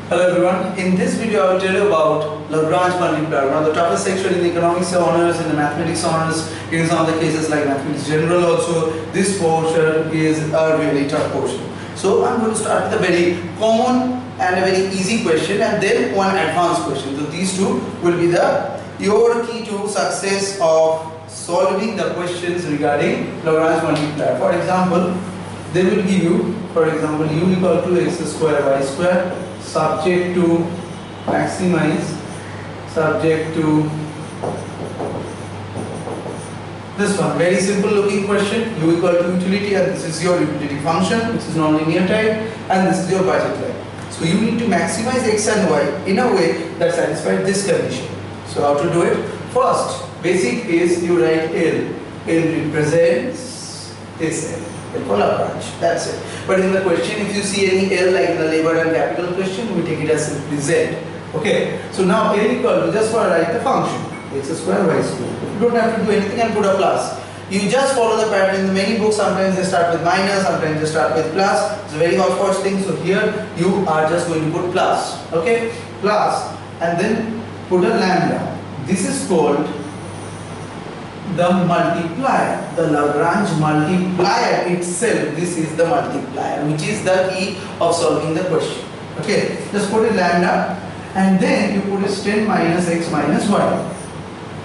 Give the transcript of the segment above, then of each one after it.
Hello everyone, in this video I will tell you about Lagrange multiplier, one of the toughest section in the economics honors, in the mathematics honors, in some of the cases like mathematics general also. This portion is a really tough portion. So I'm going to start with a very common and a very easy question and then one advanced question. So these two will be your key to success of solving the questions regarding Lagrange multiplier. For example, they will give you, for example, u equal to x square y square subject to maximize, subject to this one. Very simple looking question. U equal to utility, and this is your utility function, which is non-linear type, and this is your budget line. So you need to maximize x and y in a way that satisfies this condition. So how to do it? First, basic is you write L. L represents this L. For Lagrange, that's it. But in the question, if you see any L like in the labor and capital question, we take it as simply Z. Okay. So now L equal to, just for write the function, x square y square. You don't have to do anything and put a plus. You just follow the pattern. In the many books, sometimes they start with minus, sometimes they start with plus. It's a very hopscotch thing. So here you are just going to put plus. Okay, plus, and then put a lambda. This is called the multiplier, the Lagrange multiplier itself. This is the multiplier, which is the key of solving the question. Okay, just put a lambda and then you put a 10 minus x minus y.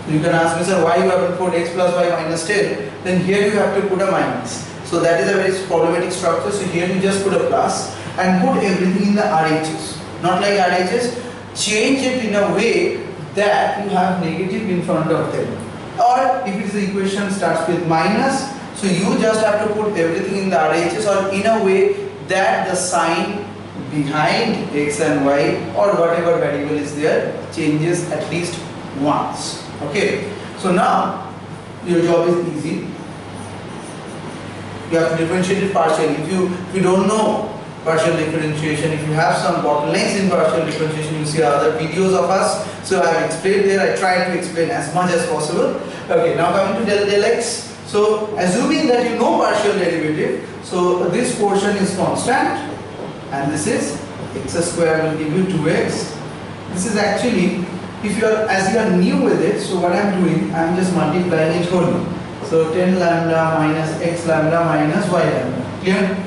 So you can ask me, sir, why you have to put x plus y minus 10? Then here you have to put a minus. So that is a very problematic structure. So here you just put a plus and put everything in the RHS. Not like RHS, change it in a way that you have negative in front of them. Or if it is the equation starts with minus, so you just have to put everything in the RHS or in a way that the sign behind x and y or whatever variable is there changes at least once. Okay, so now your job is easy. You have to differentiate it partially. If you don't know partial differentiation, if you have some bottlenecks in partial differentiation, you see other videos of us. So I have explained there, I try to explain as much as possible. Okay, now coming to del x. So assuming that you know partial derivative, so this portion is constant and this is x square will give you 2x. This is actually, if you are, as you are new with it, so what I am doing, I am just multiplying it wholly. So 10 lambda minus x lambda minus y lambda. Clear?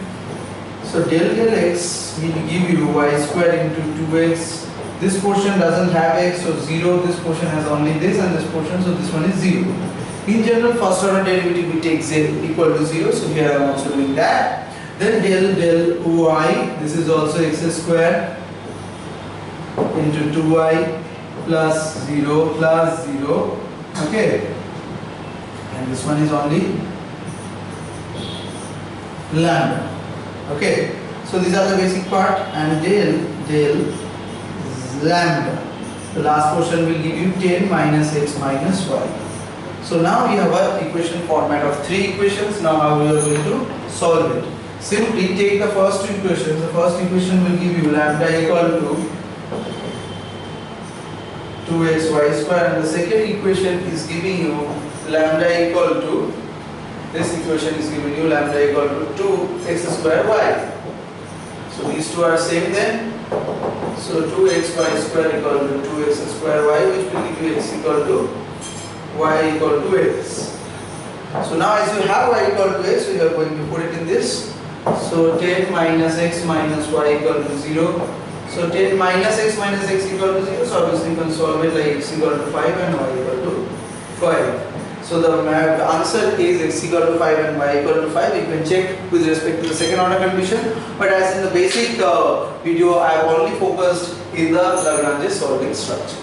So del x will give you y square into 2x. This portion doesn't have x, so 0. This portion has only this and this portion, so this one is 0. In general, first order derivative we take z equal to 0, so here I am also doing that. Then del y, this is also x square into 2y plus 0 plus 0. Okay. And this one is only lambda. Okay, so these are the basic part, and del lambda, the last portion will give you 10 minus x minus y. So now we have an equation format of 3 equations. Now how we are going to solve it? Simply take the first 2 equations. The first equation will give you lambda equal to 2xy square, and the second equation is giving you lambda equal to, this equation is giving you lambda equal to 2x square y. So these two are same then. So 2xy square equal to 2x square y, which will give you x equal to y equal to x. So now as you have y equal to x, so you are going to put it in this. So 10 minus x minus y equal to 0. So 10 minus x equal to 0. So obviously you can solve it like x equal to 5 and y equal to 5. So the answer is x equal to 5 and y equal to 5. You can check with respect to the second order condition. But as in the basic video, I have only focused in the Lagrange solving structure.